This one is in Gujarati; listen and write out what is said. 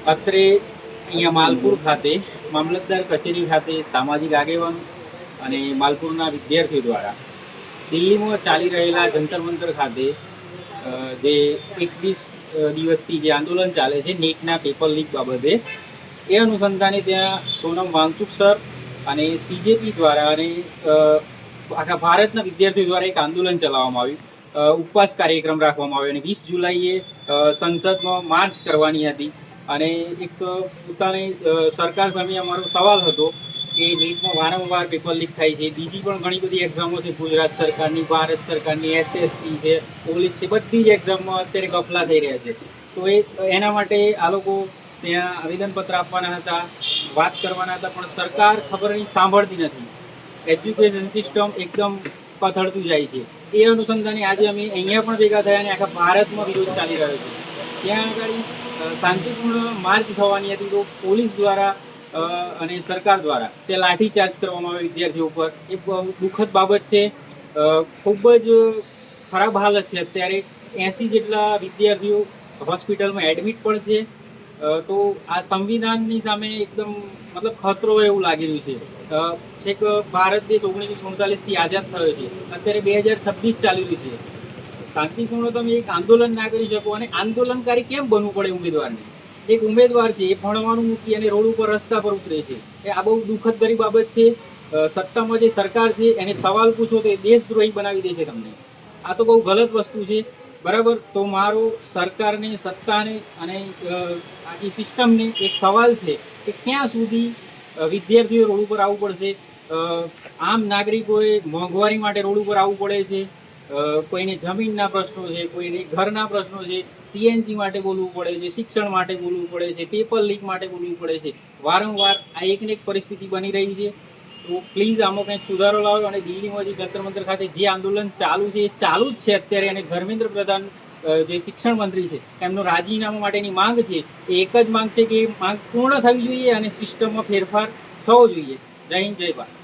અત્રે અહીંયા માલપુર ખાતે મામલતદાર કચેરી ખાતે સામાજિક આગેવાનો અને માલપુરના વિદ્યાર્થીઓ દ્વારા દિલ્હીમાં ચાલી રહેલા જંતર મંતર ખાતે જે 21 દિવસથી જે આંદોલન ચાલે છે નીટના પેપર લીક બાબતે, એ અનુસંધાને ત્યાં સોનમ વાંગચુક સર અને સીજેપી દ્વારા અને આખા ભારતના વિદ્યાર્થીઓ દ્વારા એક આંદોલન ચલાવવામાં આવ્યું. ઉપવાસ કાર્યક્રમ રાખવામાં આવ્યો અને 20 જુલાઈએ સંસદમાં માર્ચ કરવાની હતી. અને એક પોતાની સરકાર સામે અમારો સવાલ હતો કે નીટમાં વારંવાર પેપર લીક થાય છે. બીજી પણ ઘણી બધી એક્ઝામો છે, ગુજરાત સરકારની, ભારત સરકારની, એસએસસી છે, પોલીસ છે, બધી જ એક્ઝામમાં અત્યારે ગફલા થઈ રહ્યા છે. તો એના માટે આ લોકો ત્યાં આવેદનપત્ર આપવાના હતા, વાત કરવાના હતા, પણ સરકાર ખબર નહીં સાંભળતી નથી. એજ્યુકેશન સિસ્ટમ એકદમ કથળતું જાય છે. એ અનુસંધાને આજે અમે અહીંયા પણ ભેગા થયા અને આખા ભારતમાં વિરોધ ચાલી રહ્યો છે. ત્યાં આગળ શાંતિપૂર્ણ માર્ચ થવાની હતી, તો પોલીસ દ્વારા અને સરકાર દ્વારા તે લાઠીચાર્જ કરવામાં આવ્યો વિદ્યાર્થીઓ ઉપર. એ દુઃખદ બાબત છે. ખૂબ જ ખરાબ હાલત છે. અત્યારે 80 જેટલા વિદ્યાર્થીઓ હોસ્પિટલમાં એડમિટ પણ છે. તો આ સંવિધાનની સામે એકદમ મતલબ ખતરો એવું લાગી રહ્યું છે. છેક ભારત દેશ 1947થી આઝાદ થયો છે, અત્યારે 2026 ચાલી રહ્યું છે. શાંતિપૂર્ણ તમે એક આંદોલન ના કરી શકો અને આંદોલનકારી કેમ બનવું પડે ઉમેદવારને? એક ઉમેદવાર છે, એ ભણવાનું મૂકી અને રોડ ઉપર રસ્તા પર ઉતરે છે. એ આ બહુ દુઃખદ ભરી બાબત છે. સત્તામાં જે સરકાર છે એને સવાલ પૂછો તો એ દેશદ્રોહી બનાવી દે છે તમને. આ તો બહુ ગલત વસ્તુ છે. બરાબર. તો મારો સરકારને, સત્તાને અને આખી સિસ્ટમને એક સવાલ છે કે ક્યાં સુધી વિદ્યાર્થીઓ રોડ ઉપર આવવું પડશે? આમ નાગરિકોએ મોંઘવારી માટે રોડ ઉપર આવવું પડે છે. કોઈને જમીનના પ્રશ્નો છે, કોઈને ઘરના પ્રશ્નો છે, સીએનજી માટે બોલવું પડે છે, શિક્ષણ માટે બોલવું પડે છે, પેપર લીક માટે બોલવું પડે છે. વારંવાર આ એકને એક પરિસ્થિતિ બની રહી છે. તો પ્લીઝ આમાં કંઈક સુધારો લાવો. અને દિલ્હીમાં જે જંતર મંતર ખાતે જે આંદોલન ચાલુ છે એ ચાલુ જ છે અત્યારે. અને ધર્મેન્દ્ર પ્રધાન જે શિક્ષણ મંત્રી છે એમનો રાજીનામા માટેની માંગ છે. એ એક જ માંગ છે કે એ માંગ પૂર્ણ થવી જોઈએ અને સિસ્ટમમાં ફેરફાર થવો જોઈએ. જય હિન્દ, જય ભારત.